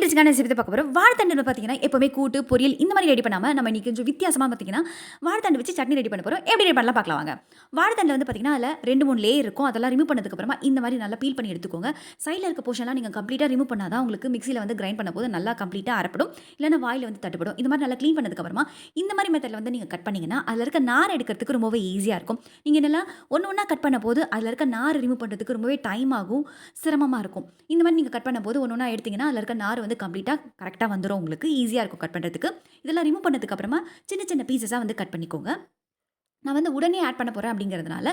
இன்ட்ரெஸ்டிங்கான ரெசிபி பார்க்க போகிறோம். வாழைத்தண்டு பார்த்தீங்கன்னா எப்போவுமே கூட்டு பொரியல் இந்த மாதிரி ரெடி பண்ணாமல் நம்ம இன்றைக்கி கொஞ்சம் வித்தியாசமாக பார்த்தீங்கன்னா வாழைத்தண்டு வச்சு சட்னி ரெடி பண்ண போகிறோம். எப்படி ரெடி பண்ணலாம் பார்க்கலாம் வாங்க. வாழைத்தண்டு வந்து பார்த்தீங்கன்னா அதில் 2-3 லேயர் இருக்கும். அதெல்லாம் ரிமூவ் பண்ணதுக்கப்புறமா இந்த மாதிரி நல்லா பீல் பண்ணி எடுத்துக்கோங்க. சைடில் இருக்க போர்ஷன்லாம் நீங்கள் கம்ப்ளீட்டாக ரிமூவ் பண்ணால் தான் உங்களுக்கு மிக்சியில் வந்து கிரைண்ட் பண்ண போது நல்லா கம்ப்ளீட்டாக அரைப்படும், இல்லைனா வாயில் வந்து தட்டுப்படும். இந்த மாதிரி நல்லா க்ளீன் பண்ணதுக்கப்புறமா இந்த மாதிரி மெத்தடில் வந்து நீங்கள் கட் பண்ணிங்கன்னா அதில் இருக்க நார் எடுக்கிறதுக்கு ரொம்பவே ஈஸியாக இருக்கும். நீங்கள் என்னெல்லாம் ஒன்று கட் பண்ண போது அதில் இருக்க நார் ரிமூவ் பண்ணுறதுக்கு ரொம்பவே டைம் ஆகும், சிரமமாக இருக்கும். இந்த மாதிரி நீங்கள் கட் பண்ண போது ஒன்று எடுத்தீங்கன்னா அதில் இருக்க நார் வந்து கம்ப்ளீட்டாக கரெக்டாக வந்துடும், உங்களுக்கு ஈஸியாக இருக்கும் கட் பண்ணுறதுக்கு. இதெல்லாம் ரிமூவ் பண்ணதுக்கு அப்புறமா சின்ன சின்ன பீசஸாக வந்து கட் பண்ணிக்கோங்க. நான் வந்து உடனே ஆட் பண்ண போகிறேன் அப்படிங்கிறதுனால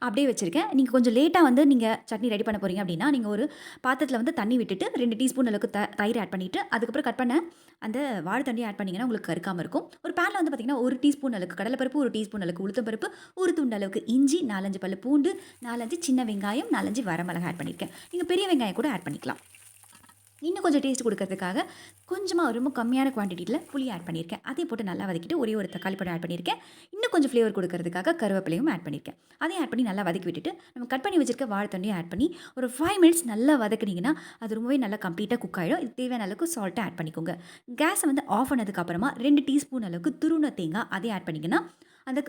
அப்படியே வச்சுருக்கேன். நீங்கள் கொஞ்சம் லேட்டாக வந்து நீங்கள் சட்னி ரெடி பண்ண போகிறீங்க அப்படின்னா நீங்கள் ஒரு பாத்திரத்தில் வந்து தண்ணி விட்டுட்டு 2 டீஸ்பூன் அளவுக்கு தயிர் ஆட் பண்ணிவிட்டு அதுக்கப்புறம் கட் பண்ண அந்த வாழைத்தண்டையும் ஆட் பண்ணிங்கன்னா உங்களுக்கு கருக்காமல் இருக்கும். ஒரு பேனில் வந்து பார்த்திங்கன்னா 1 டீஸ்பூன் அளவுக்கு கடலைப்பருப்பு, 1 டீஸ்பூன் அளவுக்கு உளுத்தம்பருப்பு, 1 துண்டு அளவுக்கு இஞ்சி, 4-5 பல்லு பூண்டு, 4-5 சின்ன வெங்காயம், 4-5 வரமிளகாய் ஆட் பண்ணியிருக்கேன். நீங்கள் பெரிய வெங்காயம் கூட ஆட் பண்ணிக்கலாம். இன்னும் கொஞ்சம் டேஸ்ட் கொடுக்கறதுக்காக கொஞ்சமாக ரொம்ப கம்மியான குவான்டிட்டியில் புளி ஆட் பண்ணியிருக்கேன். அதே போட்டு நல்லா வதக்கிட்டு ஒரே ஒரு தக்காளி பழம் ஆட் பண்ணியிருக்கேன். இன்னும் கொஞ்சம் ஃப்ளேவர் கொடுக்கறதுக்காக கருவேப்பிலையும் ஆட் பண்ணியிருக்கேன். அதையும் ஆட் பண்ணி நல்லா வதக்கி விட்டுட்டு நம்ம கட் பண்ணி வச்சிருக்க வாழைத்தண்டையும் ஆட் பண்ணி ஒரு 5 மினிட்ஸ் நல்லா வதக்குனீங்கன்னா அது ரொம்பவே நல்லா கம்ப்ளீட்டாக குக் ஆகிடும். இது தேவையான அளவுக்கு சால்ட்டை ஆட் பண்ணிக்கோங்க. கேஸை வந்து ஆஃப் பண்ணதுக்கப்புறமா 2 டீஸ்பூன் அளவுக்கு துருவன தேங்காய் அதையும் ஆட் பண்ணிங்கன்னா அந்த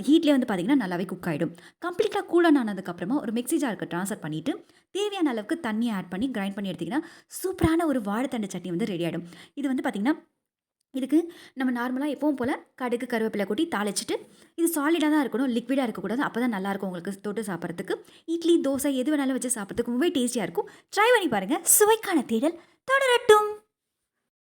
ஹீட்லேயே வந்து பார்த்திங்கன்னா நல்லாவே குக் ஆகிடும். கம்ப்ளீட்டாக கூலன் ஆனதுக்கப்புறமா ஒரு மிக்ஸி ஜாருக்கு ட்ரான்ஸ்ஃபர் பண்ணிவிட்டு தேவையான அளவுக்கு தண்ணியை ஆட் பண்ணி கிரைண்ட் பண்ணி எடுத்திங்கன்னா சூப்பரான ஒரு வாழைத்தண்டு சட்னி வந்து ரெடி ஆகிடும். இது வந்து பார்த்திங்கன்னா இதுக்கு நம்ம நார்மலாக எப்பவும் போல் கடுகு கருவேப்பிலை கொட்டி தாளிச்சிட்டு இது சாலிடாக தான் இருக்கணும், லிக்விடாக இருக்கக்கூடாது. அப்போ தான் நல்லாயிருக்கும் உங்களுக்கு தொட்டு சாப்பிட்றதுக்கு. இட்லி தோசை எது வேணாலும் வச்சு சாப்பிட்றதுக்கு ரொம்பவே டேஸ்டியாக இருக்கும். ட்ரை பண்ணி பாருங்கள். சுவைக்கான தேடல் தொடரட்டும்.